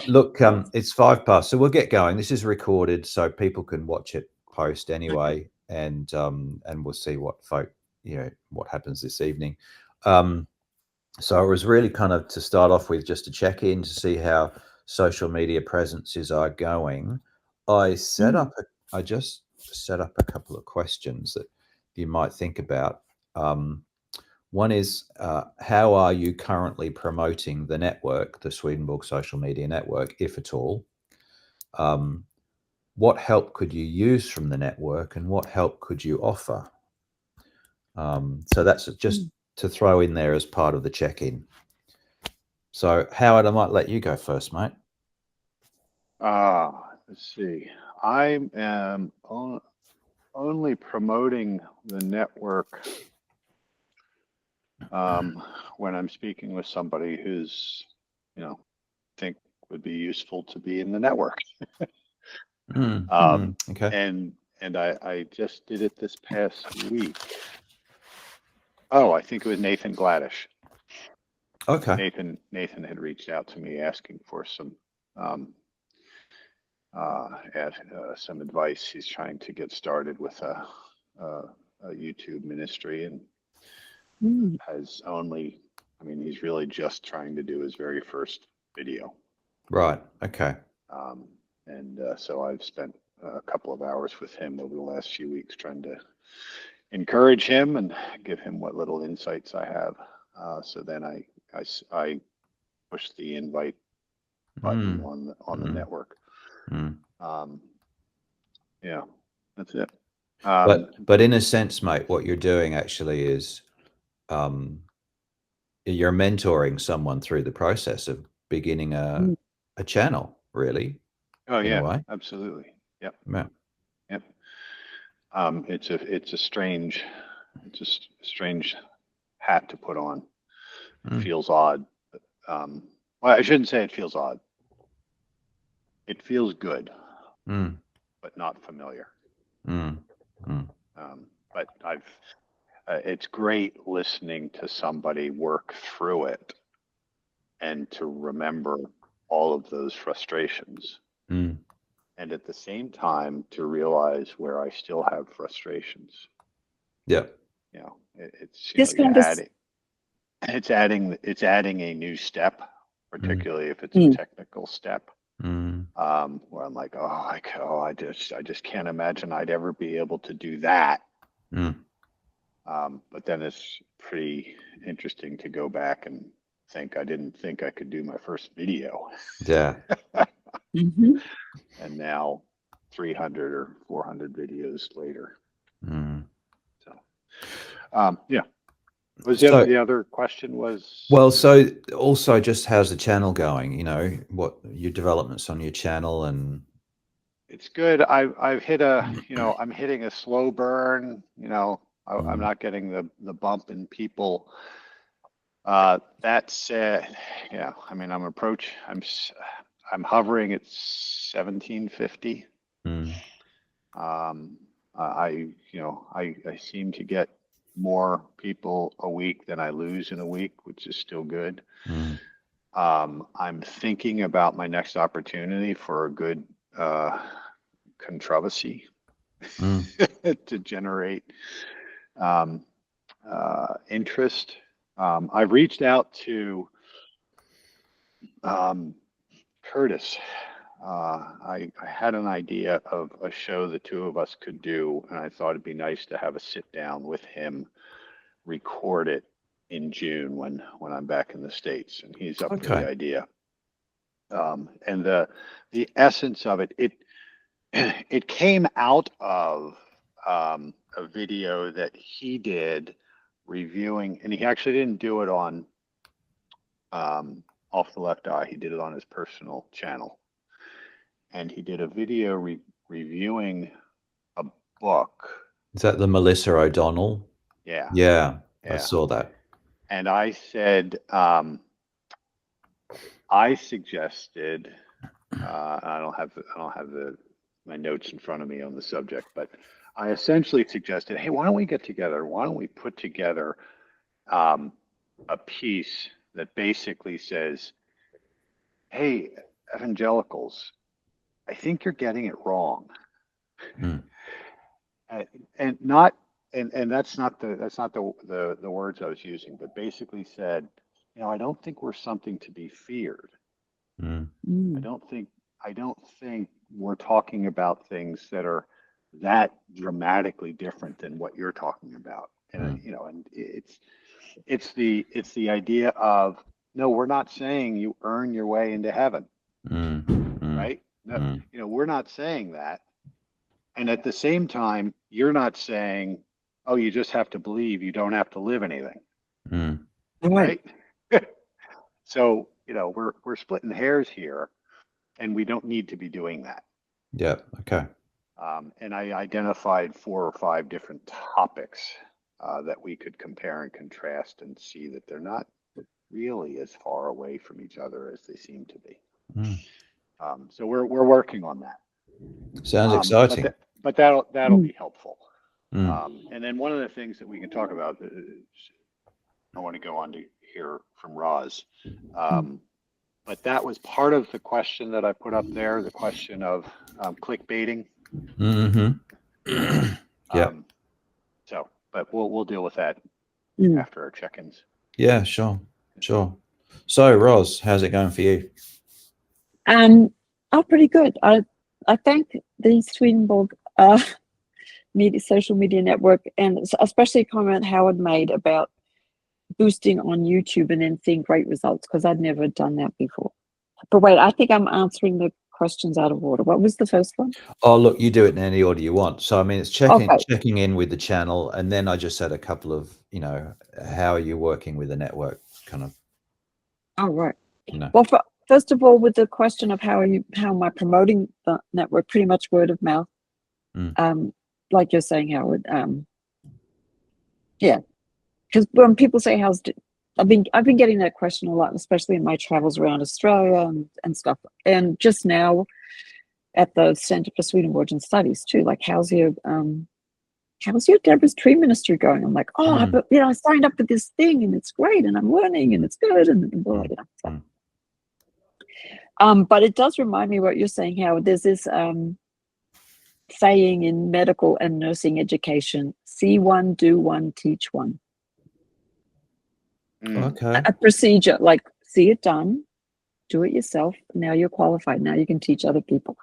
Look, it's 5 past, so we'll get going. This is recorded, so people can watch it post anyway, and we'll see what what happens this evening. So it was really kind of to start off with, just to check in to see how social media presences are going. I just set up a couple of questions that you might think about. One is, how are you currently promoting the network, the Swedenborg Social Media Network, if at all? What help could you use from the network, and what help could you offer? So that's just to throw in there as part of the check-in. So Howard, I might let you go first, mate. Let's see. I am only promoting the network when I'm speaking with somebody who's, think would be useful to be in the network. Okay. And I just did it this past week. Oh, I think it was Nathan Gladish. Okay. Nathan had reached out to me asking for some some advice. He's trying to get started with a YouTube ministry, and has only, he's really just trying to do his very first video. Right. Okay. So I've spent a couple of hours with him over the last few weeks trying to encourage him and give him what little insights I have. So then I push the invite button on the network. Yeah, that's it. But in a sense, mate, what you're doing actually is you're mentoring someone through the process of beginning a channel, really. Oh in yeah, a way. absolutely. Yep. Yeah. Yep. It's a strange hat to put on. It feels odd. But, well, I shouldn't say it feels odd. It feels good, but not familiar. But it's great listening to somebody work through it and to remember all of those frustrations. And at the same time to realize where I still have frustrations. Yeah. It's adding a new step, particularly if it's a technical step. Where I'm like, I just can't imagine I'd ever be able to do that. But then it's pretty interesting to go back and think I didn't think I could do my first video. Yeah. And now 300 or 400 videos later. So, yeah. The other question was? Well, so also just how's the channel going? What your developments on your channel? And it's good. I've hit I'm hitting a slow burn. I'm not getting the bump in people. That said, yeah, I'm hovering at 1750. I seem to get more people a week than I lose in a week, which is still good. I'm thinking about my next opportunity for a good controversy to generate interest. I've reached out to Curtis. I had an idea of a show the two of us could do, and I thought it'd be nice to have a sit down with him, record it in June when I'm back in the States, and he's up for the idea. And the essence of it came out of a video that he did reviewing, and he actually didn't do it on Off the Left Eye. He did it on his personal channel. And he did a video reviewing a book. Is that the Melissa O'Donnell? Yeah. I saw that. And I said, I suggested, I don't have my notes in front of me on the subject, but I essentially suggested, hey, why don't we get together? Why don't we put together a piece that basically says, hey, evangelicals, I think you're getting it wrong. Mm. And not and that's not the words I was using, but basically said, I don't think we're something to be feared. Mm. I don't think we're talking about things that are that dramatically different than what you're talking about. And and it's the idea of, no, we're not saying you earn your way into heaven, Mm. Mm. right? No, Mm. we're not saying that. And at the same time, you're not saying, oh, you just have to believe, you don't have to live anything, Mm. right? So, we're splitting hairs here, and we don't need to be doing that. Yeah. Okay. And I identified 4 or 5 different topics that we could compare and contrast and see that they're not really as far away from each other as they seem to be. Mm. So we're working on that. Sounds exciting. But that'll be helpful. Mm. And then one of the things that we can talk about, I want to go on to hear from Roz. But that was part of the question that I put up there, the question of clickbaiting. Mm-hmm. Yeah. So, but we'll deal with that after our check-ins. Yeah, sure. So, Roz, how's it going for you? Oh, pretty good. I thank the Swedenborg social media network, and especially a comment Howard made about boosting on YouTube and then seeing great results, because I'd never done that before. But wait, I think I'm answering the questions out of order. What was the first one? Oh, look, you do it in any order you want. So, I mean, it's checking in with the channel, and then I just said a couple of, how are you working with the network, kind of. Oh, right. Well, first of all, with the question of how am I promoting the network, pretty much word of mouth. Like you're saying, Howard. Yeah, because when people say I've been getting that question a lot, especially in my travels around Australia and stuff. And just now at the Center for Swedenborgian Studies too, like how's your Deborah's tree ministry going? I'm like, but I signed up for this thing and it's great and I'm learning and it's good and blah, blah, blah. But it does remind me what you're saying, Howard. There's this saying in medical and nursing education: see one, do one, teach one. Okay. A procedure, like see it done, do it yourself. Now you're qualified. Now you can teach other people.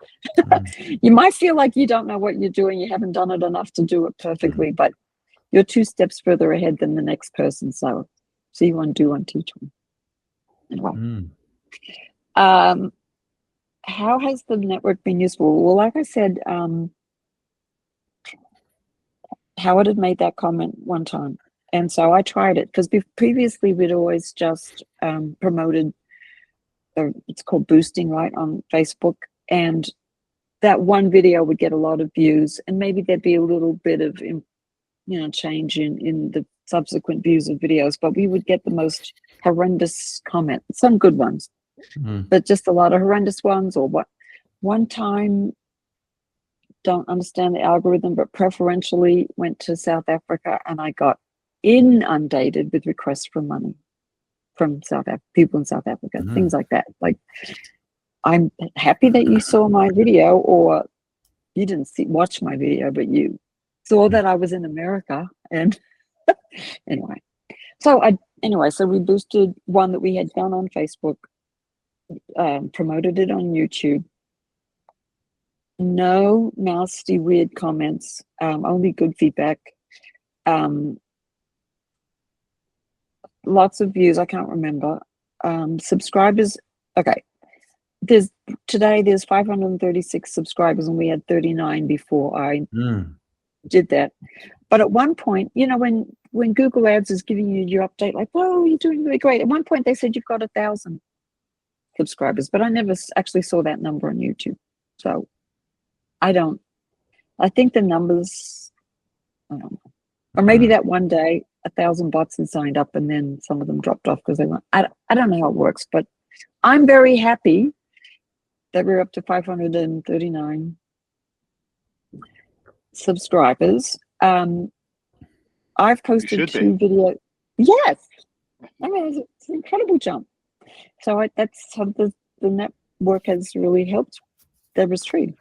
You might feel like you don't know what you're doing. You haven't done it enough to do it perfectly, but you're 2 steps further ahead than the next person. So see one, do one, teach one. Anyway. How has the network been useful? Well, like I said, Howard had made that comment one time. And so I tried it, because previously we'd always just promoted, it's called boosting, right, on Facebook. And that one video would get a lot of views, and maybe there'd be a little bit of, change in the subsequent views of videos, but we would get the most horrendous comments, some good ones, but just a lot of horrendous ones. Or what, one time, don't understand the algorithm, but preferentially went to South Africa, and I got inundated with requests for money from people in South Africa, things like that. Like, I'm happy that you saw my video, or you didn't watch my video, but you saw that I was in America. And anyway, so we boosted one that we had done on Facebook, promoted it on YouTube. No nasty, weird comments, only good feedback. Lots of views, I can't remember. Subscribers, okay. There's 536 subscribers, and we had 39 before I did that. But at one point, when Google Ads is giving you your update, like, oh, you're doing really great. At one point they said you've got 1,000 subscribers, but I never actually saw that number on YouTube. So I think the numbers, I don't know. Or maybe that one day 1,000 bots had signed up, and then some of them dropped off because they went, I don't know how it works, but I'm very happy that we're up to 539 subscribers. I've posted 2 videos. Yes. I mean, it's an incredible jump. So that's how the work has really helped Deborah's Tree.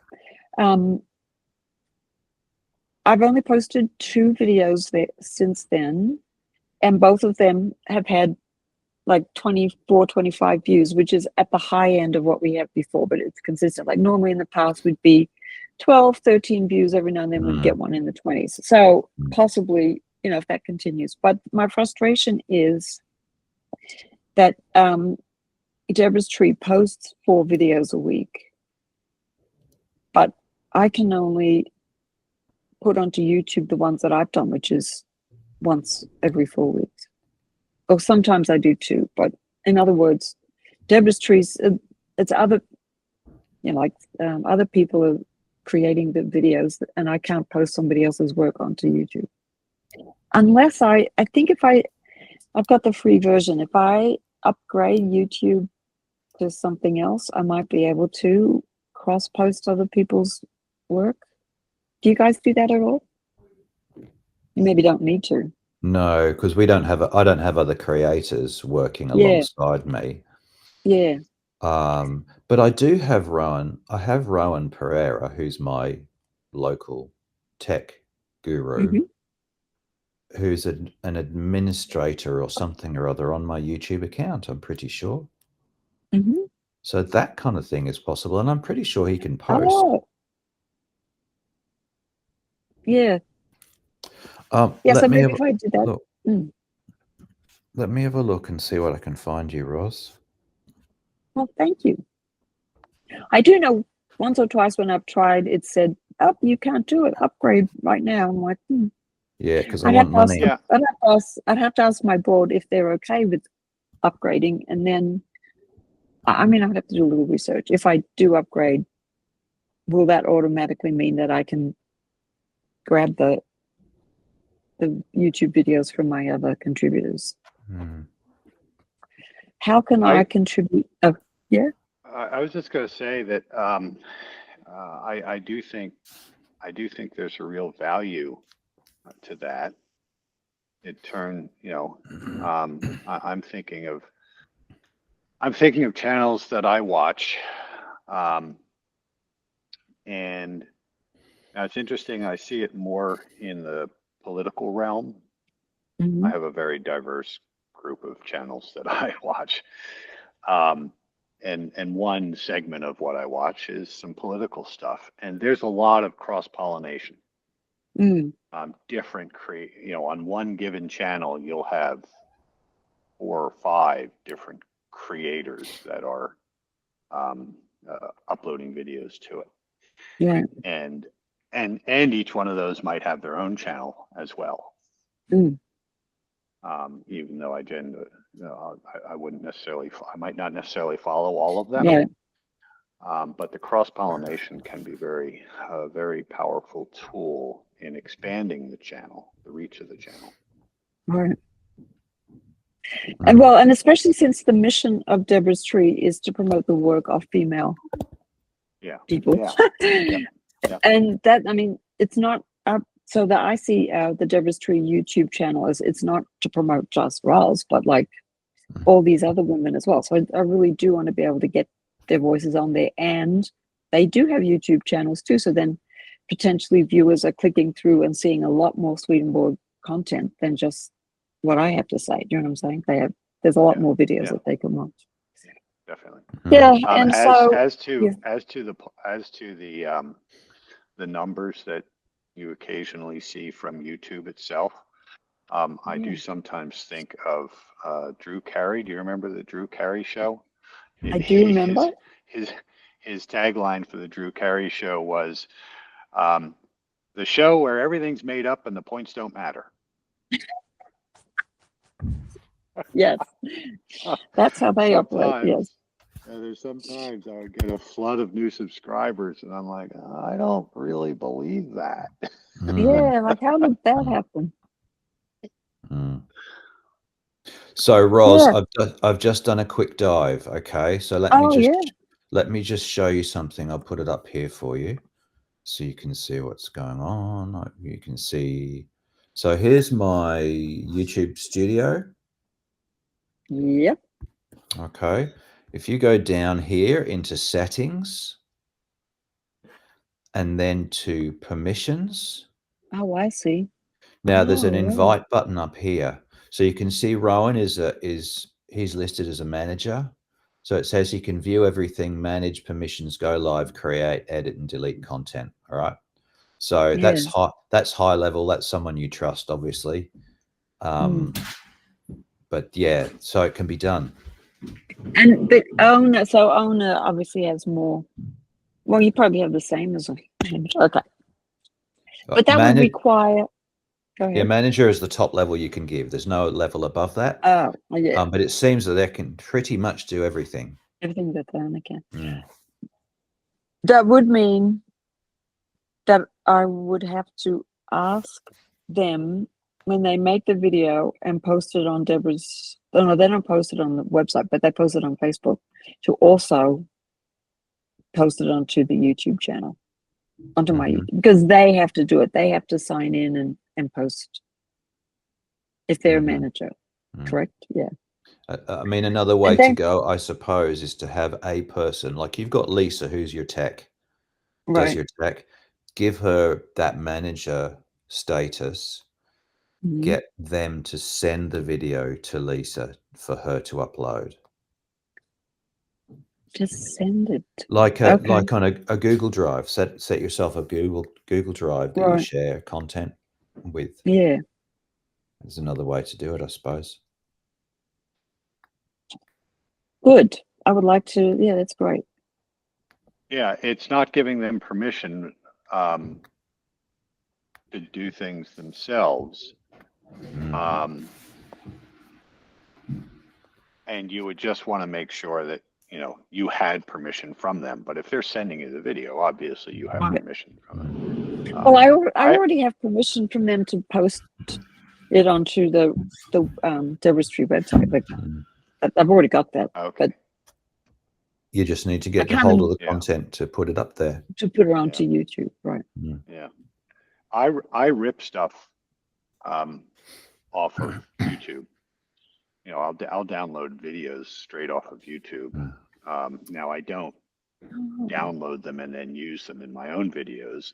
I've only posted 2 videos there since then, and both of them have had like 24, 25 views, which is at the high end of what we have before, but it's consistent. Like normally in the past would be 12, 13 views every now and then we'd get one in the 20s. So possibly, if that continues. But my frustration is that Deborah's Tree posts 4 videos a week, but I can only put onto YouTube the ones that I've done, which is once every 4 weeks. Or sometimes I do 2, but in other words, Deborah's Trees, it's other, other people are creating the videos, and I can't post somebody else's work onto YouTube. Unless I think if I've got the free version, if I upgrade YouTube to something else, I might be able to cross-post other people's work. Do you guys do that at all? You maybe don't need to. No, because I don't have other creators working alongside me. Yeah. But I do have Rowan. I have Rowan Pereira, who's my local tech guru, who's an administrator or something or other on my YouTube account, I'm pretty sure. So that kind of thing is possible, and I'm pretty sure he can post. Oh. Yeah. Yeah, so maybe if I did that. Let me have a look and see what I can find you, Ros. Well, thank you. I do know once or twice when I've tried, it said, "Oh, you can't do it. Upgrade right now." I'm like, Yeah, because I want money. I'd have to ask my board if they're okay with upgrading, and then, I'd have to do a little research. If I do upgrade, will that automatically mean that I can grab the YouTube videos from my other contributors? How can I contribute? Yeah. I was just going to say that I do think there's a real value to that. I'm thinking of channels that I watch, and now it's interesting. I see it more in the political realm. I have a very diverse group of channels that I watch. And one segment of what I watch is some political stuff, and there's a lot of cross-pollination. Different on one given channel, you'll have 4 or 5 different creators that are uploading videos to it. Yeah. And each one of those might have their own channel as well. Even though I wouldn't necessarily, I might not necessarily follow all of them. Yeah. But the cross-pollination can be a very powerful tool in expanding the channel, the reach of the channel. Right. And especially since the mission of Deborah's Tree is to promote the work of female people. Yeah. And that, it's not so that I see the Deborah's Tree YouTube channel it's not to promote just Ros, but like all these other women as well. So I really do want to be able to get their voices on there, and they do have YouTube channels too. So then potentially viewers are clicking through and seeing a lot more Swedenborg content than just what I have to say. Do you know what I'm saying? There's a lot more videos that they can watch. Definitely. Yeah, and as to the numbers that you occasionally see from YouTube itself, I do sometimes think of Drew Carey. Do you remember the Drew Carey show? I do remember. His tagline for the Drew Carey show was the show where everything's made up and the points don't matter. Yes, that's how they operate. Yes. There's sometimes I would get a flood of new subscribers, and I'm like, I don't really believe that. Yeah, like how did that happen? So Ros, I've just done a quick dive. Okay, so let me just show you something. I'll put it up here for you, so you can see what's going on. You can see. So here's my YouTube studio. Yep. Okay, If you go down here into settings and then to permissions, Oh, I see. now there's an Oh, right. invite button up here. So you can see Rowan is he's listed as a manager. So it says he can view everything, manage permissions, go live, create, edit, and delete content. All right. So that's Yes. high. That's high level. That's someone you trust, obviously. But yeah, so it can be done. And but owner obviously has more. Well, you probably have the same as a manager. Okay, but that would require. Go ahead. Yeah, manager is the top level you can give. There's no level above that. Oh, yeah. But it seems that they can pretty much do everything. Everything that owner can. Mm. That would mean that I would have to ask them when they make the video and post it on Deborah's. Oh, no, they don't post it on the website, but they post it on Facebook to also post it onto the YouTube channel, onto my YouTube, because they have to do it. They have to sign in and post if they're a manager, correct? Yeah. I mean, another way to go, I suppose, is to have a person like you've got Lisa, who's your tech, does your tech, give her that manager status, get them to send the video to Lisa for her to upload. Just send it. Like on a Google Drive. Set yourself a Google Drive that you share content with. Yeah. There's another way to do it, I suppose. Good. I would like to. Yeah, that's great. Yeah, it's not giving them permission to do things themselves. And you would just want to make sure that, you know, you had permission from them. But if they're sending you the video, obviously you have permission from them. Well, I already have permission from them to post it onto the Deborah's Tree website. Like, I've already got that. Okay. But you just need to get the hold of the content to put it up there. To put it onto YouTube, right? Yeah. I rip stuff off of YouTube. You know, I'll download videos straight off of YouTube. Now I don't download them and then use them in my own videos.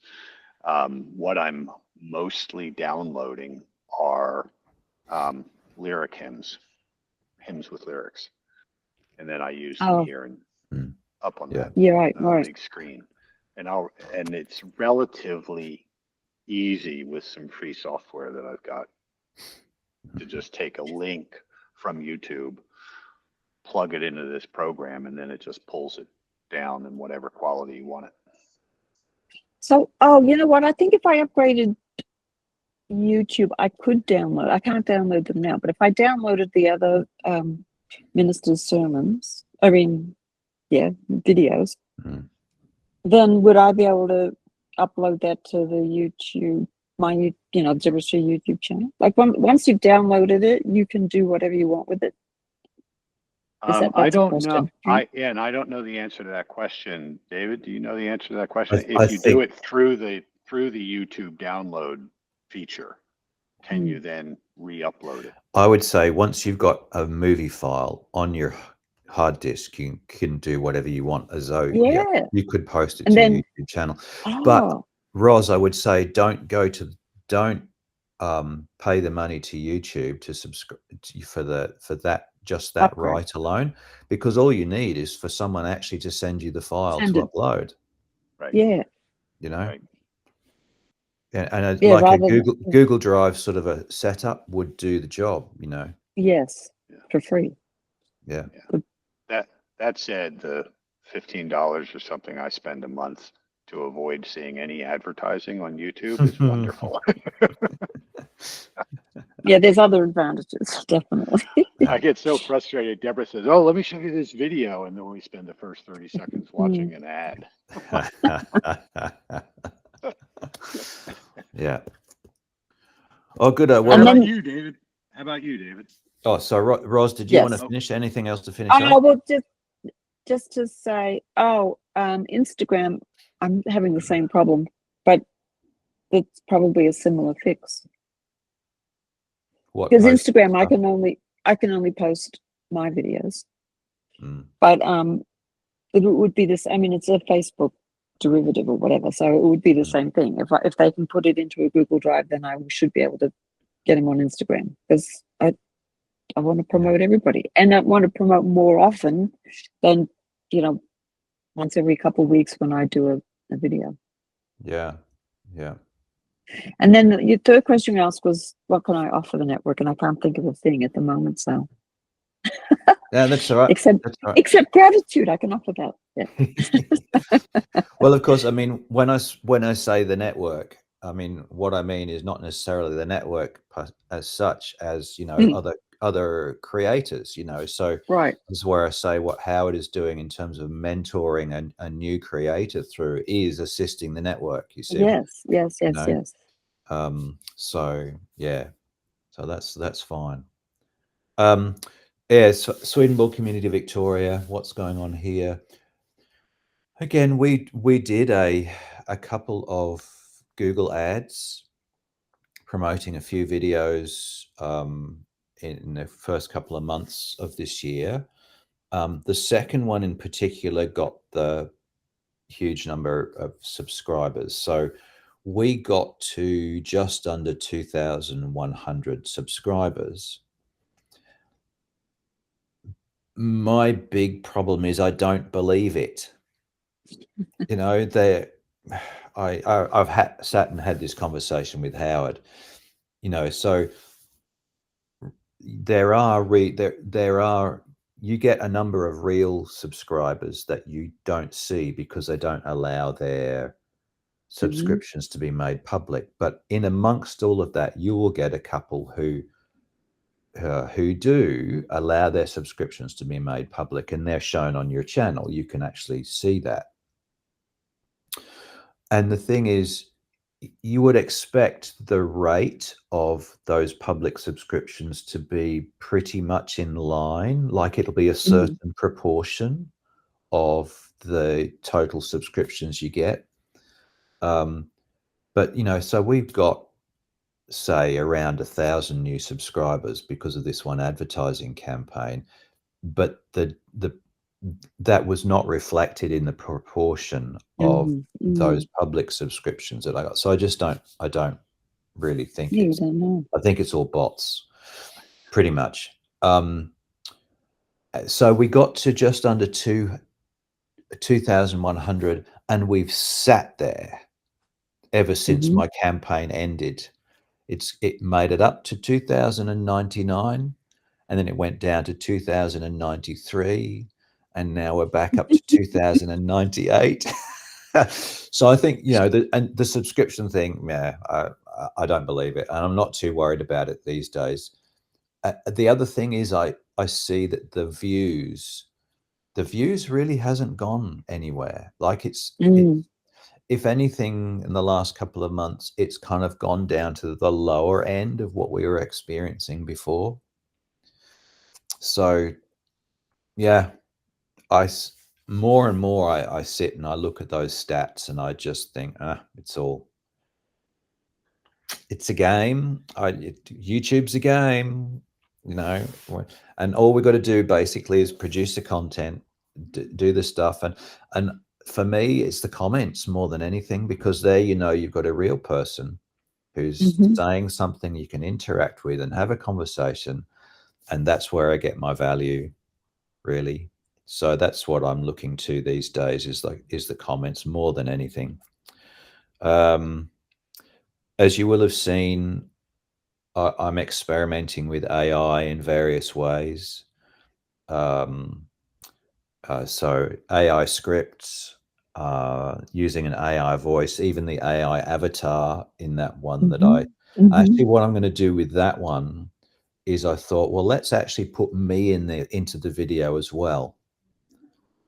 What I'm mostly downloading are lyric hymns with lyrics, and then I use them here and up on that big screen. And it's relatively easy with some free software that I've got to just take a link from YouTube, plug it into this program, and then it just pulls it down in whatever quality you want it. So, you know what? I think if I upgraded YouTube, I could download. I can't download them now, but if I downloaded the other ministers' sermons, videos, then would I be able to upload that to the YouTube, Deborah's Tree YouTube channel? Like once you've downloaded it, you can do whatever you want with it. I don't know. And I don't know the answer to that question. David, do you know the answer to that question? If you do it through the YouTube download feature, can you then re-upload it? I would say once you've got a movie file on your hard disk, you can do whatever you want, as though you could post it to your YouTube channel. But Ros, I would say don't pay the money to YouTube to subscribe for that right alone, because all you need is for someone actually to send you the file to upload. Right. Yeah. You know. Right. And like a Google Drive sort of a setup would do the job, you know. Yes, for free. Yeah. That said, the $15 or something I spend a month to avoid seeing any advertising on YouTube is wonderful. Yeah, there's other advantages, definitely. I get so frustrated. Deborah says, "Oh, let me show you this video," and then we spend the first 30 seconds watching an ad. Yeah. Oh, good. How about you, David? Oh, so Ros, did you want to finish? Anything else to finish? Well, just to say, Instagram, I'm having the same problem, but it's probably a similar fix. Because Instagram, I can only post my videos. But it would be this. I mean, it's a Facebook derivative or whatever, so it would be the same thing. If they can put it into a Google Drive, then I should be able to get them on Instagram, because I want to promote everybody, and I want to promote more often than, you know, once every couple of weeks when I do a video. Yeah. And then your third question you asked was, what can I offer the network? And I can't think of a thing at the moment, so. Yeah, that's all right. Except gratitude, I can offer that. Yeah. Well, of course, I mean, when I say the network, I mean, what I mean is not necessarily the network as such as, you know, other creators, you know. So right, this is where I say what Howard is doing in terms of mentoring a new creator through is assisting the network, you see. yes. So yeah, so that's fine. Yeah, Swedenborg Community Victoria, what's going on here? Again, we did a couple of Google ads promoting a few videos in the first couple of months of this year. The second one in particular got the huge number of subscribers. So we got to just under 2,100 subscribers. My big problem is I don't believe it. You know, I've sat and had this conversation with Howard. You know, so there are you get a number of real subscribers that you don't see because they don't allow their subscriptions to be made public. But in amongst all of that, you will get a couple who do allow their subscriptions to be made public, and they're shown on your channel. You can actually see that. And the thing is, you would expect the rate of those public subscriptions to be pretty much in line, like it'll be a certain proportion of the total subscriptions you get. But, you know, so we've got, say, around 1,000 new subscribers because of this one advertising campaign, but that was not reflected in the proportion of those public subscriptions that I got. So I don't really think I think it's all bots, pretty much. So we got to just under 2,100, and we've sat there ever since my campaign ended. It made it up to 2,099, and then it went down to 2,093, and now we're back up to 2,098. So I think, you know, the subscription thing, yeah, I don't believe it, and I'm not too worried about it these days. The other thing is I see that the views really hasn't gone anywhere. Like it's if anything, in the last couple of months, it's kind of gone down to the lower end of what we were experiencing before. So yeah, more and more I sit and I look at those stats and I just think, it's a game. YouTube's a game, you know, and all we got to do basically is produce the content, do the stuff, and for me, it's the comments more than anything, because there, you know, you've got a real person who's saying something you can interact with and have a conversation, and that's where I get my value, really. So that's what I'm looking to these days, is the comments more than anything. As you will have seen, I'm experimenting with AI in various ways. So AI scripts, using an AI voice, even the AI avatar in that one that actually, what I'm going to do with that one is I thought, well, let's actually put me into the video as well.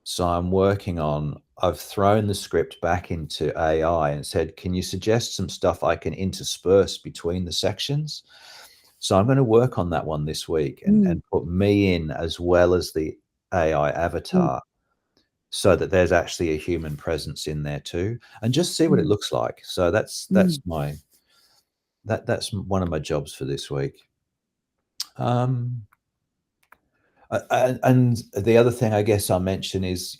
So I've thrown the script back into AI and said, can you suggest some stuff I can intersperse between the sections? So I'm going to work on that one this week and put me in as well as the AI avatar, so that there's actually a human presence in there too, and just see what it looks like. So that's one of my jobs for this week. And the other thing I guess I'll mention is,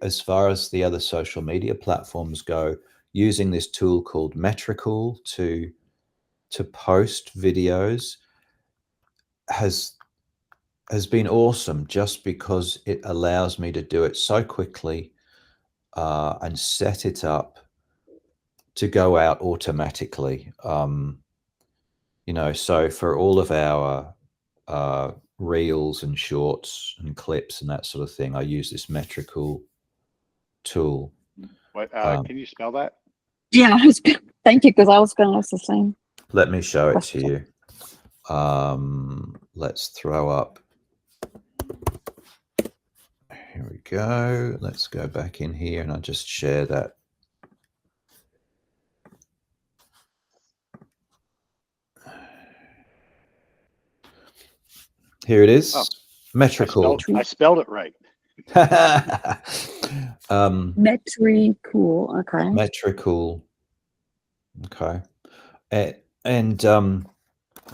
as far as the other social media platforms go, using this tool called Metricool to post videos has been awesome, just because it allows me to do it so quickly and set it up to go out automatically. So for all of our reels and shorts and clips and that sort of thing, I use this Metricool tool. What? Can you spell that? Yeah, thank you, because I was going to ask the same. Let me show it to question. you. Let's throw up. Here we go. Let's go back in here and I'll just share that. Here it is. Oh, Metricool. I spelled it right. Metricool. Okay. Metricool. Okay. And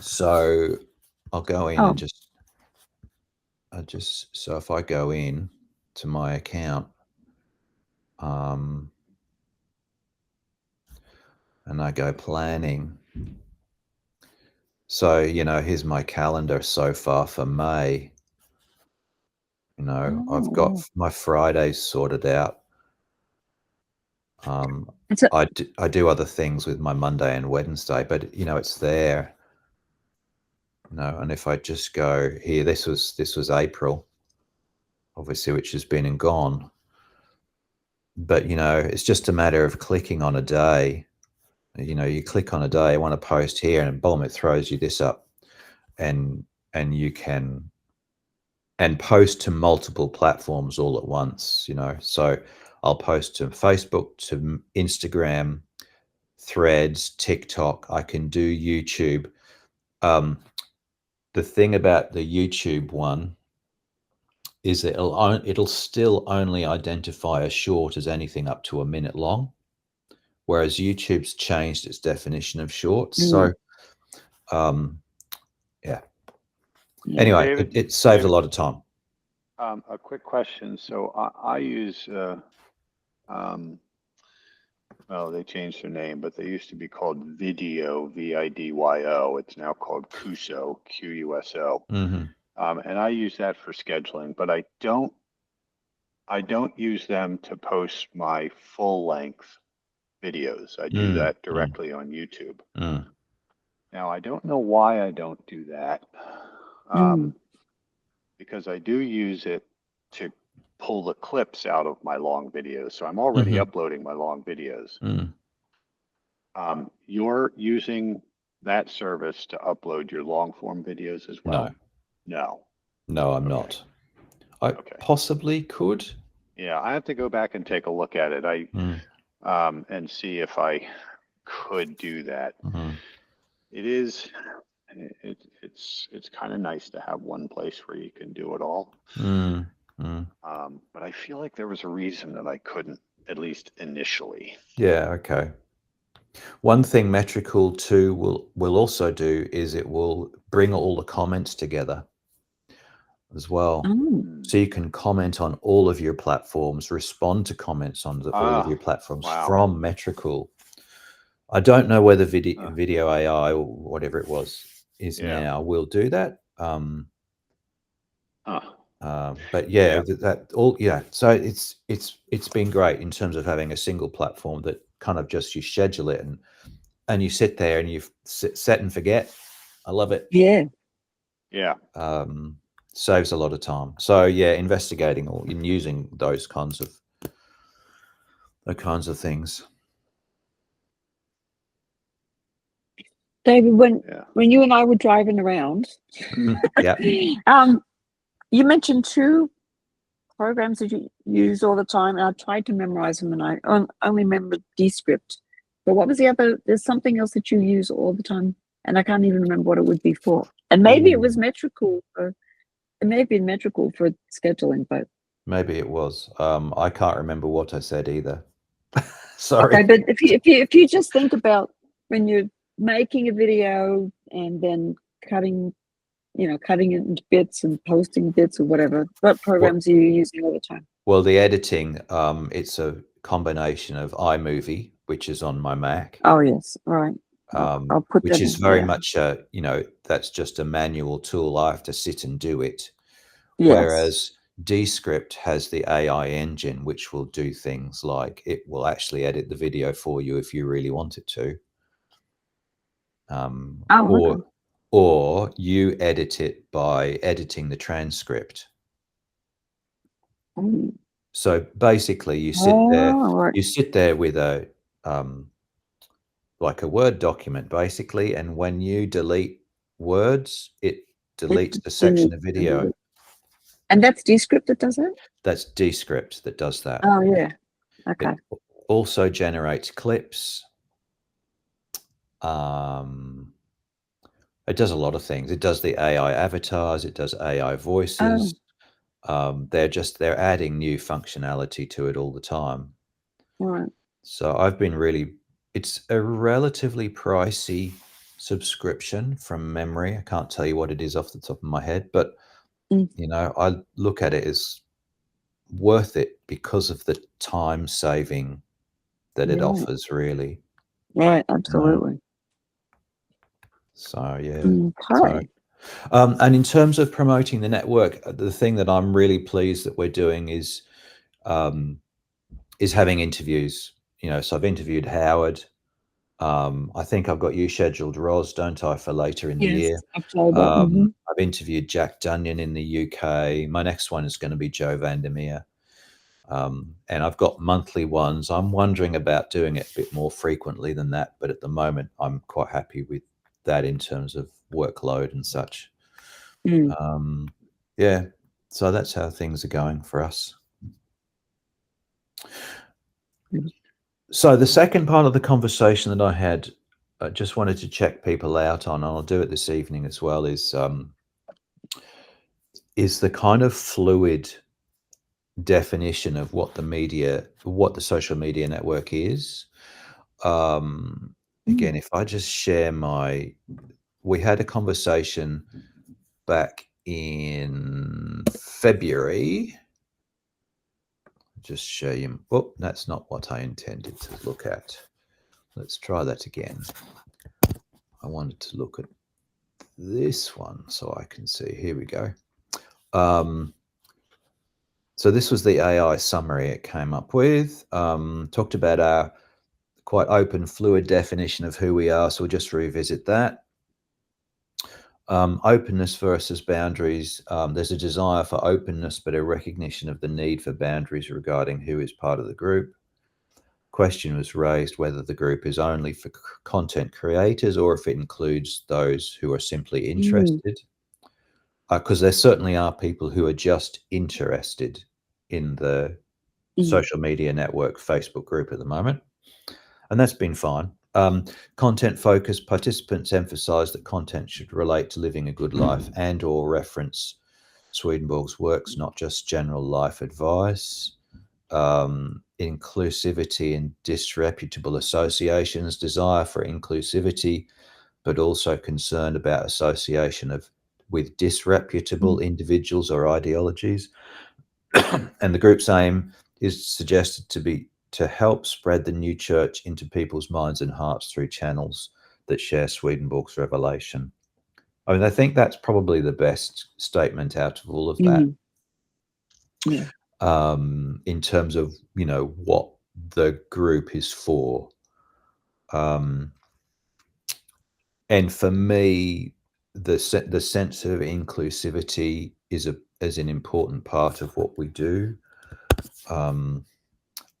so I'll go in and so if I go in to my account, and I go planning. So, here's my calendar so far for May. I've got my Fridays sorted out. I do other things with my Monday and Wednesday, but it's there. And if I just go here, this was April, obviously, which has been and gone. But it's just a matter of clicking on a day. You click on a day, I want to post here, and boom, it throws you this up, and you can post to multiple platforms all at once. So I'll post to Facebook, to Instagram, Threads, TikTok. I can do YouTube. The thing about the YouTube one is that it'll still only identify a short as anything up to a minute long, whereas YouTube's changed its definition of shorts. So, yeah. Anyway, David, it saved a lot of time. A quick question. So I use, well, they changed their name, but they used to be called Video, VIDYO. It's now called Quso, QUSO. Mm-hmm. And I use that for scheduling, but I don't use them to post my full length videos. I do that directly on YouTube. Now, I don't know why I don't do that. Because I do use it to pull the clips out of my long videos. So I'm already uploading my long videos. You're using that service to upload your long form videos as well? No, I'm not. I possibly could. Yeah, I have to go back and take a look at it. And see if I could do that. It is. It's kind of nice to have one place where you can do it all. But I feel like there was a reason that I couldn't, at least initially. Yeah. Okay. One thing Metricool 2 will also do is it will bring all the comments together as well. So you can comment on all of your platforms, respond to comments on all of your platforms from Metricool. I don't know whether video AI or whatever it was now will do that. But so it's been great in terms of having a single platform that kind of just you schedule it and you sit there and you set and forget. I love it. Yeah. Saves a lot of time. So investigating or in using those kinds of things. David, when you and I were driving around, you mentioned two programs that you use all the time, and I tried to memorize them, and I only remembered Descript. But what was the other? There's something else that you use all the time, and I can't even remember what it would be for. And maybe it was Metricool. It may have been Metricool for scheduling, but maybe it was. I can't remember what I said either. Sorry. Okay, but if you just think about when you're making a video and then cutting cutting it into bits and posting bits or whatever. What programs are you using all the time? Well, the editing, it's a combination of iMovie, which is on my Mac. Oh yes, right. I'll put which that is in, very yeah. much that's just a manual tool. I have to sit and do it. Yes. Whereas Descript has the AI engine, which will do things like it will actually edit the video for you if you really want it to. Okay. Or you edit it by editing the transcript. Mm. So basically you sit right. there with a like a Word document basically, and when you delete words, it deletes the section of video. And that's Descript that does it? That's Descript that does that. Oh yeah. Okay. It also generates clips. It does a lot of things. It does the AI avatars. It does AI voices. They're adding new functionality to it all the time. Right. So it's a relatively pricey subscription from memory. I can't tell you what it is off the top of my head, but I look at it as worth it because of the time saving that it offers, really. Right, absolutely. So yeah. Okay. And in terms of promoting the network, the thing that I'm really pleased that we're doing is having interviews. So I've interviewed Howard. I think I've got you scheduled, Ros, don't I, for later in the year? October. I've interviewed Jack Dunyan in the UK. My next one is going to be Joe Vandermeer. And I've got monthly ones. I'm wondering about doing it a bit more frequently than that, but at the moment I'm quite happy with that in terms of workload and such. Yeah, so that's how things are going for us. So the second part of the conversation that I had, I just wanted to check people out on, and I'll do it this evening as well, is the kind of fluid definition of what the social media network is. Again, if I just share we had a conversation back in February. Just show you. Oh, that's not what I intended to look at. Let's try that again. I wanted to look at this one so I can see. Here we go. So this was the AI summary it came up with. Talked about our quite open, fluid definition of who we are. So we'll just revisit that. Openness versus boundaries. There's a desire for openness, but a recognition of the need for boundaries regarding who is part of the group. Question was raised whether the group is only for content creators or if it includes those who are simply interested. Because there certainly are people who are just interested in the social media network Facebook group at the moment, and that's been fine. Content focused participants emphasize that content should relate to living a good life and or reference Swedenborg's works, not just general life advice. Inclusivity and disreputable associations, desire for inclusivity, but also concerned about association with disreputable individuals or ideologies. And the group's aim is suggested to be to help spread the new church into people's minds and hearts through channels that share Swedenborg's revelation. I mean, I think that's probably the best statement out of all of that. Yeah. In terms of, what the group is for. And for me, the sense of inclusivity is an important part of what we do.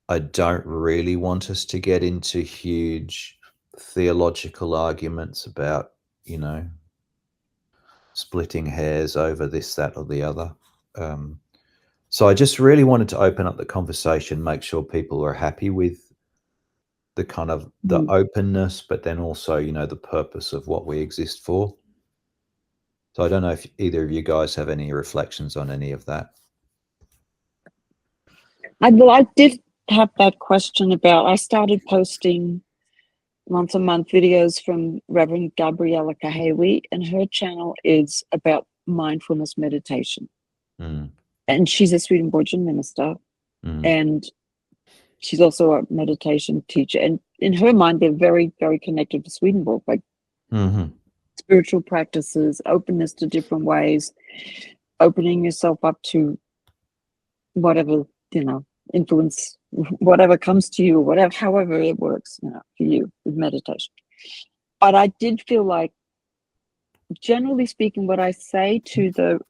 I don't really want us to get into huge theological arguments about, splitting hairs over this, that, or the other. So I just really wanted to open up the conversation, make sure people are happy with the kind of the openness, but then also, the purpose of what we exist for. So I don't know if either of you guys have any reflections on any of that. I did have that question about, I started posting once a month videos from Reverend Gabriella Kahewi, and her channel is about mindfulness meditation. And she's a Swedenborgian minister, and she's also a meditation teacher. And in her mind, they're very, very connected to Swedenborg, like spiritual practices, openness to different ways, opening yourself up to whatever, influence, whatever comes to you, whatever, however it works, for you with meditation. But I did feel like, generally speaking, what I say to the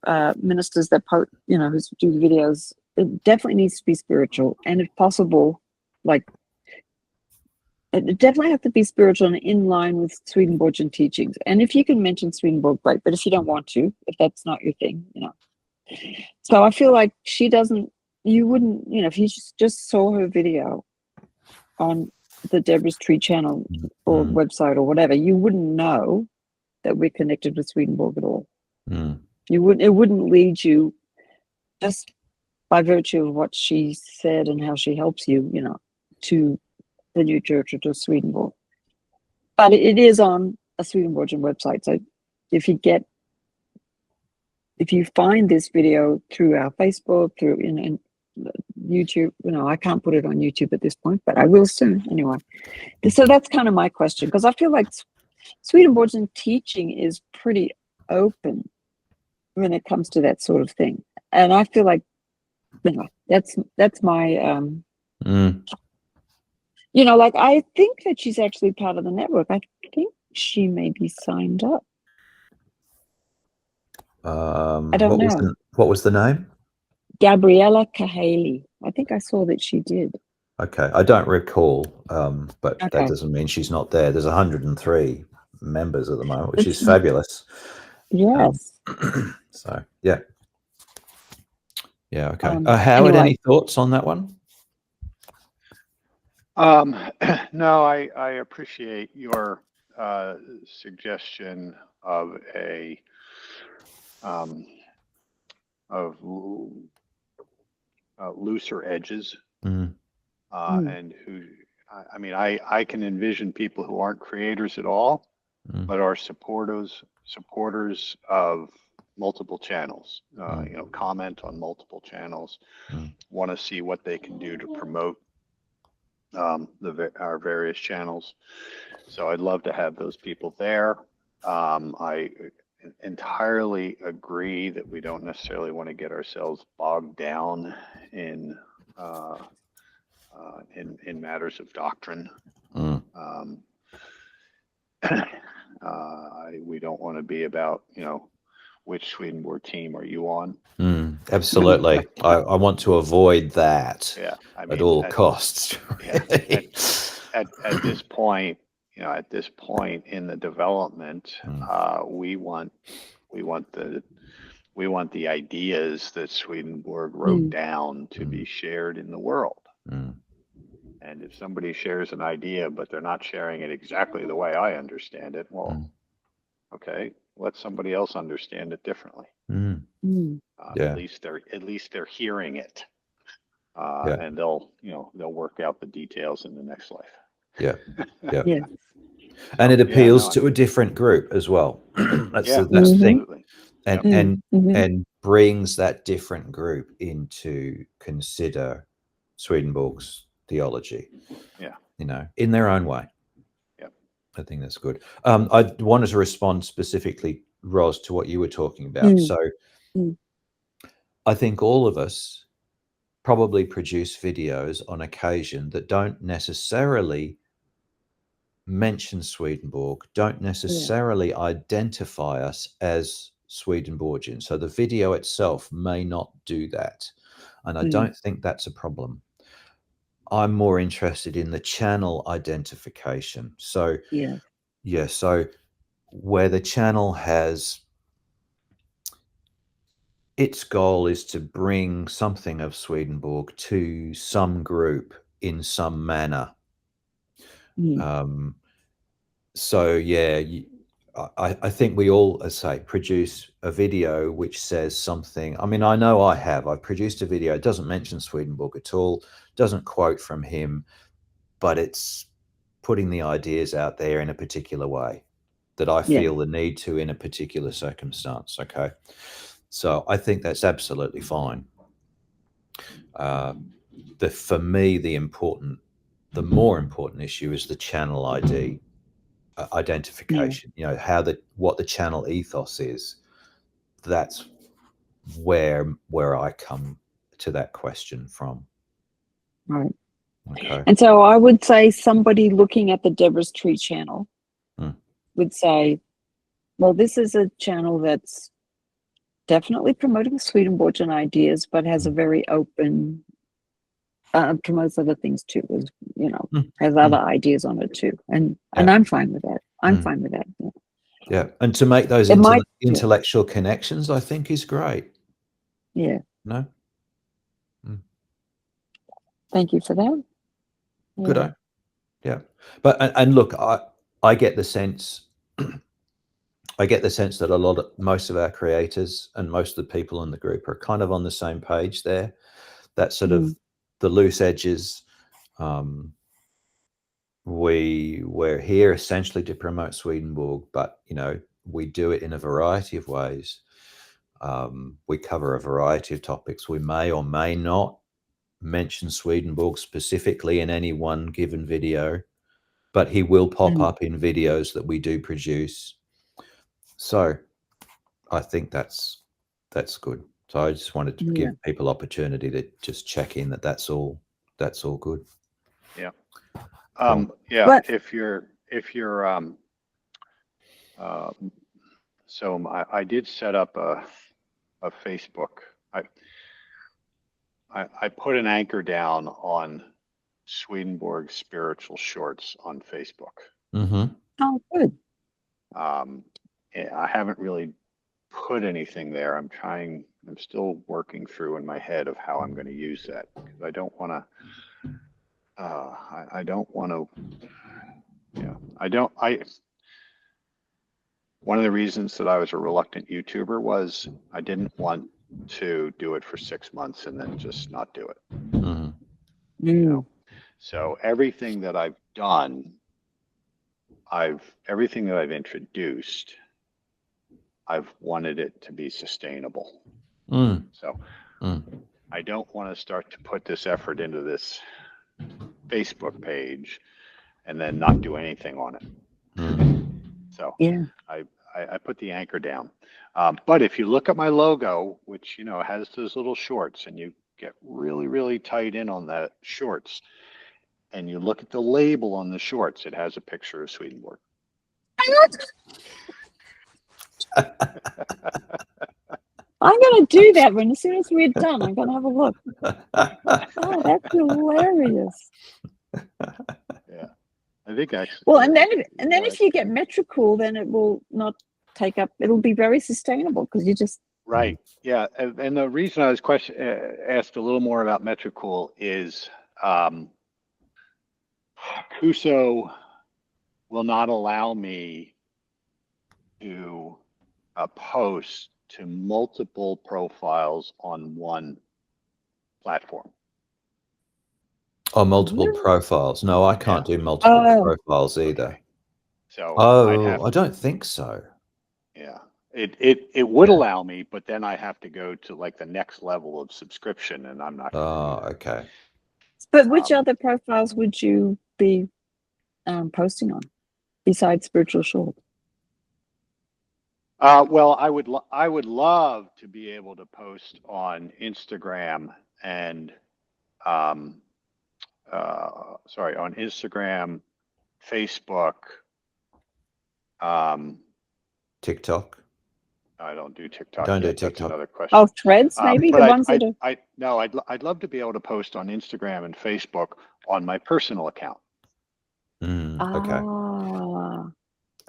ministers that who do the videos, it definitely needs to be spiritual, and if possible, like, it definitely have to be spiritual and in line with Swedenborgian teachings. And if you can mention Swedenborg, great, but if you don't want to, if that's not your thing, So I feel like you wouldn't, if you just saw her video on the Deborah's Tree channel or website or whatever, you wouldn't know that we're connected with Swedenborg at all. It wouldn't lead you, just by virtue of what she said and how she helps you, to the new church or to Swedenborg. But it is on a Swedenborgian website. So if you find this video through our Facebook, through YouTube, I can't put it on YouTube at this point, but I will soon anyway. So that's kind of my question, because I feel like Swedenborgian teaching is pretty open when it comes to that sort of thing, and I feel like that's my like, I think that she's actually part of the network. I think she may be signed up. I don't know. What was the name? Gabriella Kahewi. I think I saw that she did. Okay, I don't recall, but that doesn't mean she's not there. There's 103 members at the moment, which is fabulous. Yes. So yeah, okay. Howard, any thoughts on that one? No, I appreciate your suggestion of looser edges, and who, I can envision people who aren't creators at all, but are supporters of multiple channels, comment on multiple channels, want to see what they can do to promote our various channels. So I'd love to have those people there. I entirely agree that we don't necessarily want to get ourselves bogged down in matters of doctrine. We don't want to be about, which Swedenborg team are you on? Absolutely. I want to avoid that at all costs. At this point, in the development, we want the ideas that Swedenborg wrote down to be shared in the world. And if somebody shares an idea, but they're not sharing it exactly the way I understand it, well, okay, let somebody else understand it differently. At least they're hearing it, and they'll work out the details in the next life. Yeah. So, and it appeals to a different group as well. That's the thing, and brings that different group into consider Swedenborg's theology. In their own way. I think that's good. I wanted to respond specifically, Ros, to what you were talking about. So I think all of us probably produce videos on occasion that don't necessarily mention Swedenborg, don't necessarily identify us as Swedenborgian. So the video itself may not do that. And I don't think that's a problem. I'm more interested in the channel identification. So so where the channel has, its goal is to bring something of Swedenborg to some group in some manner. I think we all, as I say, produce a video which says something. I mean, I know I've produced a video. It doesn't mention Swedenborg at all, doesn't quote from him, but it's putting the ideas out there in a particular way that I Yeah. feel the need to in a particular circumstance. Okay. So I think that's absolutely fine. For me, the more important issue is the channel ID identification. You know, what the channel ethos is. That's where I come to that question from. Right. Okay. And so I would say somebody looking at the Deborah's Tree channel would say, well, this is a channel that's definitely promoting Swedenborgian ideas, but has a very open, promotes other things too, as you know, has other ideas on it too. And I'm fine with that. I'm fine with that. Yeah. Yeah. And to make those intellectual connections, I think is great. Yeah. No? Thank you for that. Yeah. Good. Yeah. But, and look, I get the sense, that most of our creators and most of the people in the group are kind of on the same page there. That sort of the loose edges. We're here essentially to promote Swedenborg, but you know, we do it in a variety of ways. We cover a variety of topics. We may or may not mention Swedenborg specifically in any one given video, but he will pop up in videos that we do produce. So I think that's good. So I just wanted to give people opportunity to just check in that's all good. Yeah. Cool. Yeah. But, if you're so I did set up a Facebook. I put an anchor down on Swedenborg Spiritual Shorts on Facebook. Oh, good. I haven't really put anything there. I'm still working through in my head of how I'm going to use that, because I don't want to, one of the reasons that I was a reluctant YouTuber was I didn't want to do it for 6 months and then just not do it. You know? So everything that I've done, everything that I've introduced, I've wanted it to be sustainable. So I don't want to start to put this effort into this Facebook page and then not do anything on it. So I put the anchor down. But if you look at my logo, which, you know, has those little shorts, and you get really, really tight in on that shorts, and you look at the label on the shorts, it has a picture of Swedenborg. I'm going to do that as soon as we're done. I'm going to have a look. Oh, that's hilarious. Yeah, I think actually. Well, and then if you get Metricool, then it will not take up. It'll be very sustainable because you just. Right. Yeah, and the reason I was asked a little more about Metricool is Kuso will not allow me to post to multiple profiles on one platform. Oh, multiple profiles. No, I can't do multiple profiles either. Okay. So I don't think so. Yeah, it would allow me, but then I have to go to like the next level of subscription, and I'm not. Okay. But which other profiles would you be posting on besides Spiritual Short? Well, I would love to be able to post on Instagram and on Instagram, Facebook, TikTok. I don't do TikTok. Don't yet. do TikTok. That's another question. Oh, Threads, maybe the ones that are. No, I'd love to be able to post on Instagram and Facebook on my personal account. Okay.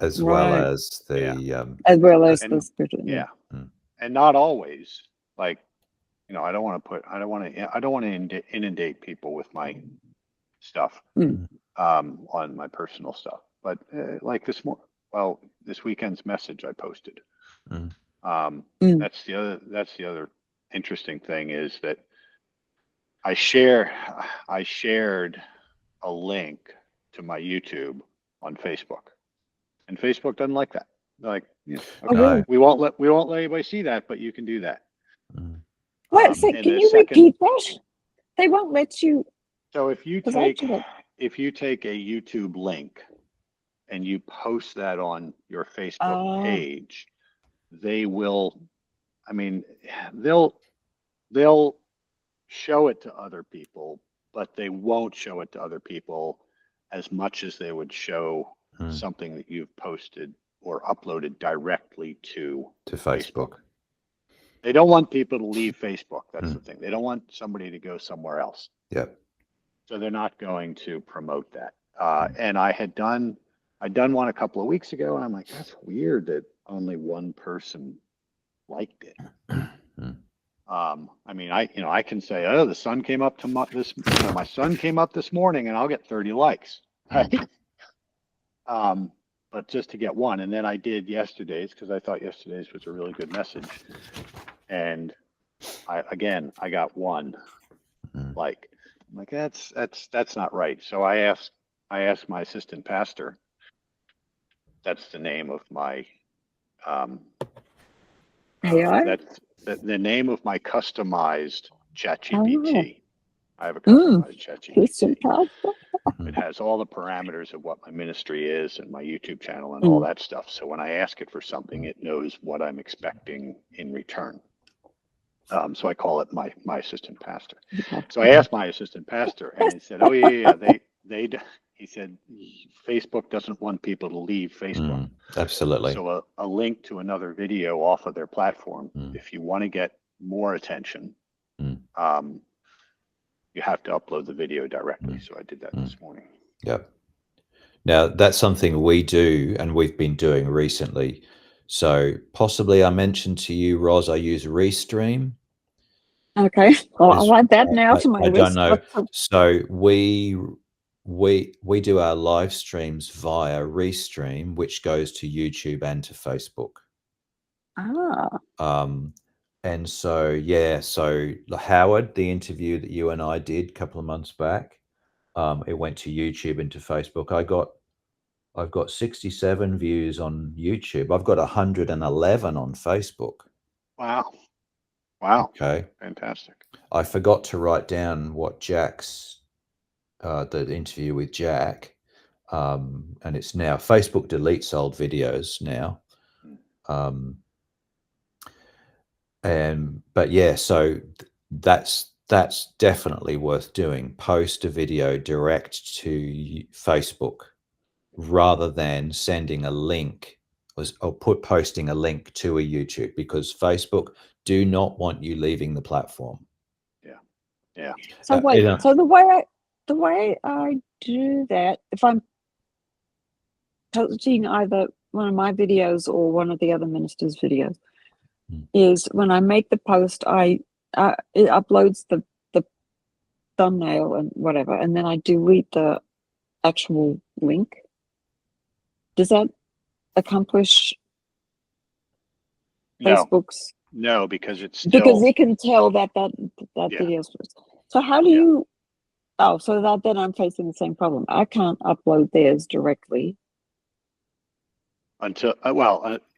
As Right. well as the as well as the spiritual. Yeah. And not always. Like, you know, I don't want to inundate people with my stuff on my personal stuff. But like this weekend's message I posted. That's the other interesting thing is that I shared a link to my YouTube on Facebook, and Facebook doesn't like that. They're like, yeah, Oh, okay, really? we won't let anybody see that, but you can do that. Mm. Wait, so And can the you second- repeat that? They won't let you. So if you 'Cause I take do a YouTube link and you post that on your Facebook Oh. page, they will, I mean, they'll show it to other people, but they won't show it to other people as much as they would show something that you've posted or uploaded directly to Facebook. They don't want people to leave Facebook. That's the thing. They don't want somebody to go somewhere else. Yep. So they're not going to promote that. And I'd done one a couple of weeks ago, and I'm like, that's weird that only one person liked it. I mean, I can say, oh, the sun came up my son came up this morning, and I'll get 30 likes, right? But just to get one, and then I did yesterday's because I thought yesterday's was a really good message, and I got one like. I'm like, that's not right. So I asked my assistant pastor. That's the name of my AI? that's the name of my customized ChatGPT. I have a Assistant customized ChatGPT. pastor? It has all the parameters of what my ministry is and my YouTube channel and all that stuff. So when I ask it for something, it knows what I'm expecting in return. So I call it my assistant pastor. So I asked my assistant pastor, and he said, "Oh yeah, he said Facebook doesn't want people to leave Facebook. Absolutely. So a link to another video off of their platform, if you want to get more attention, you have to upload the video directly." So I did that this morning. Yep. Now that's something we do, and we've been doing recently. So possibly I mentioned to you, Ros, I use Restream. Okay. Well, I'll add that now to my I list. don't know. So we do our live streams via Restream, which goes to YouTube and to Facebook. And so, yeah, so Howard, the interview that you and I did a couple of months back, it went to YouTube and to Facebook. I've got 67 views on YouTube. I've got 111 on Facebook. Wow. Okay. Fantastic. I forgot to write down what Jack's, the interview with Jack, and it's now Facebook deletes old videos now. But yeah, so that's definitely worth doing. Post a video direct to Facebook rather than sending a link or posting a link to a YouTube, because Facebook do not want you leaving the platform. Yeah. So wait, so the way I do that, if I'm posting either one of my videos or one of the other ministers' videos, is when I make the post, it uploads the thumbnail and whatever, and then I delete the actual link. Does that accomplish Facebook's? No, because it's still, because it can tell that video's. So how do you? Oh, so that then I'm facing the same problem. I can't upload theirs directly until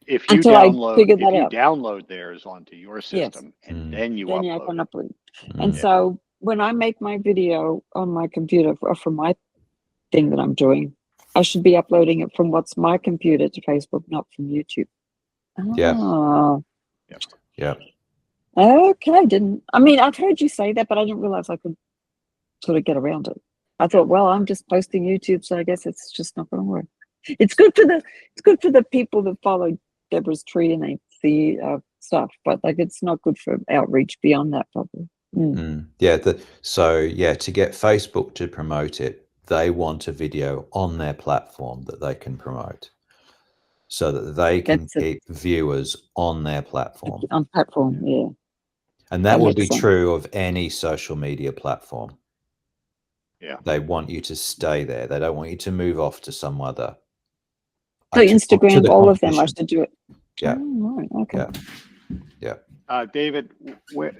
if you download theirs onto your system, and then you I upload can it. upload. And so when I make my video on my computer or from my thing that I'm doing, I should be uploading it from what's my computer to Facebook, not from YouTube. Oh. Yeah. Okay. I've heard you say that, but I didn't realize I could sort of get around it. I thought, well, I'm just posting YouTube, so I guess it's just not going to work. It's good for the people that follow Deborah's tree and they see stuff, but it's not good for outreach beyond that, probably. Yeah. To get Facebook to promote it, they want a video on their platform that they can promote, so that they can keep viewers on their platform. On platform, yeah. And that will be true of any social media platform. Yeah. They want you to stay there. They don't want you to move off to some other. So Instagram, all of them are to do it. Yeah. Oh, right. Okay. Yeah. David, what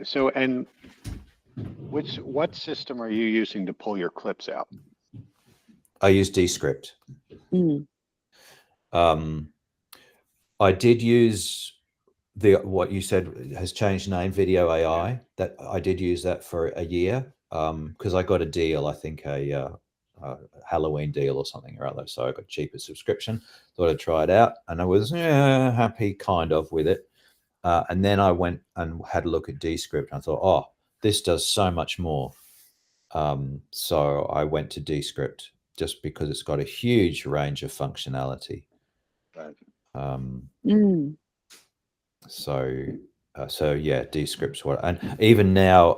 system are you using to pull your clips out? I use Descript. Mm. I did use what you said has changed name, Video AI. That I did use that for a year because I got a deal, I think a Halloween deal or something or other. So I got a cheaper subscription. Thought I'd try it out, and I was happy kind of with it. And then I went and had a look at Descript. And I thought, oh, this does so much more. So I went to Descript just because it's got a huge range of functionality. Right. So yeah, Descript's what, and even now,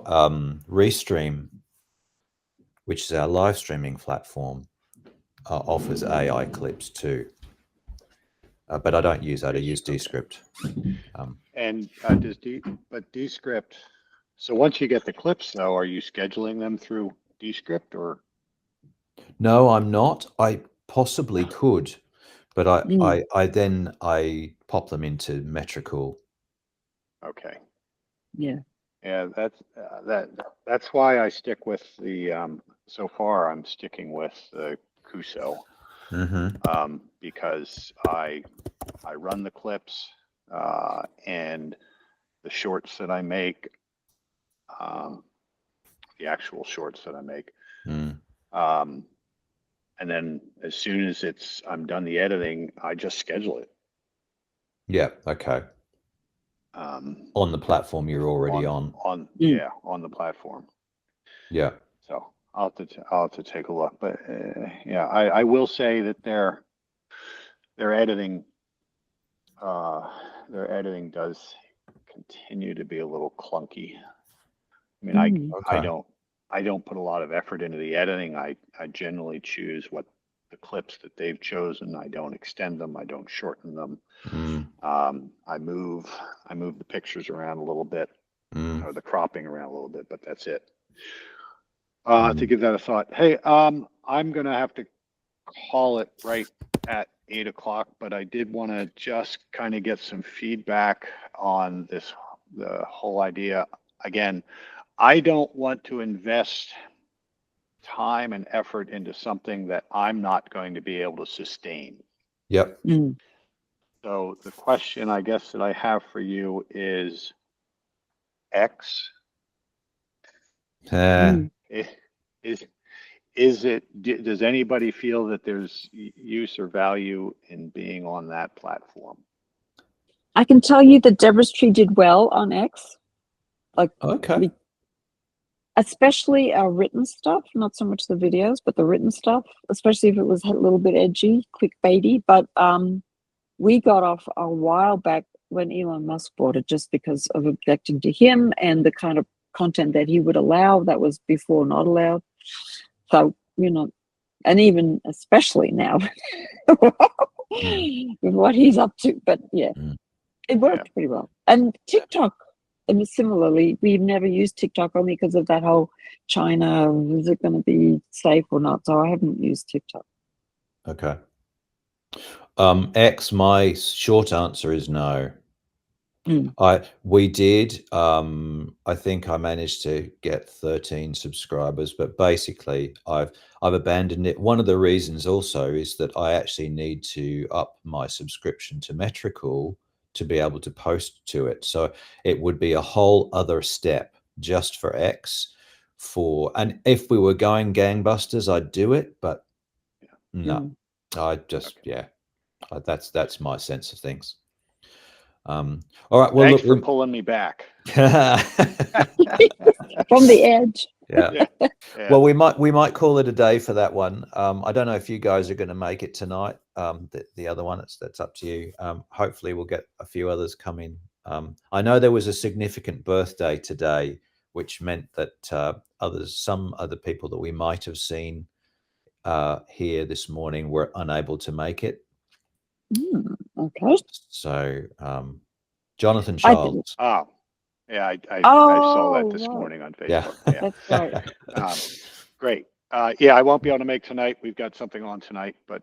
Restream, which is our live streaming platform, offers AI clips too. But I don't use that. I use Descript. And but Descript. So once you get the clips, though, are you scheduling them through Descript or? No, I'm not. I possibly could, but I pop them into Metricool. Okay. Yeah. Yeah, that's why I stick with the. So far, I'm sticking with the Kuso. Because I run the clips and the shorts that I make, the actual shorts that I make, and then as soon as I'm done the editing, I just schedule it. Yeah. Okay. On the platform you're already on. Yeah, on the platform. Yeah. So I'll have to take a look, but yeah, I will say that their editing does continue to be a little clunky. I mean, I don't put a lot of effort into the editing. I generally choose what the clips that they've chosen. I don't extend them. I don't shorten them. I move the pictures around a little bit, or the cropping around a little bit, but that's it. To give that a thought. Hey, I'm gonna have to call it right at 8 o'clock, but I did want to just kind of get some feedback on the whole idea. Again, I don't want to invest time and effort into something that I'm not going to be able to sustain. Yep. So the question I guess that I have for you is X. Does anybody feel that there's use or value in being on that platform? I can tell you that Deborah's Tree did well on X. Like, okay. Especially our written stuff, not so much the videos, but the written stuff, especially if it was a little bit edgy, clickbaity. But we got off a while back when Elon Musk bought it just because of objecting to him and the kind of content that he would allow that was before not allowed. So, and even especially now with what he's up to. But yeah, it worked pretty well. And TikTok, similarly, we've never used TikTok only because of that whole China, is it going to be safe or not? So I haven't used TikTok. Okay. X, my short answer is no. We did. I think I managed to get 13 subscribers, but basically I've abandoned it. One of the reasons also is that I actually need to up my subscription to Metricool to be able to post to it. So it would be a whole other step just for X. And if we were going gangbusters, I'd do it, but no, I just that's my sense of things. All right. Well, thanks for pulling me back from the edge. Yeah. Well, we might call it a day for that one. I don't know if you guys are going to make it tonight. The other one, that's up to you. Hopefully, we'll get a few others come in. I know there was a significant birthday today, which meant that some other people that we might have seen here this morning were unable to make it. Okay. So, Jonathan Charles. Oh, yeah, I saw that this morning on Facebook. Yeah. That's right. Great. Yeah, I won't be able to make tonight. We've got something on tonight, but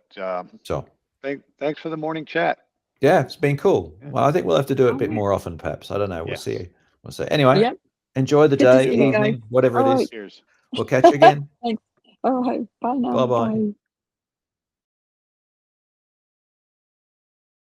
sure. Thanks for the morning chat. Yeah, it's been cool. Well, I think we'll have to do it a bit more often, perhaps. I don't know. We'll see. We'll see. Anyway, enjoy the day, evening, whatever it is. Cheers. We'll catch you again. Thanks. All right. Bye now. Bye-bye. Bye.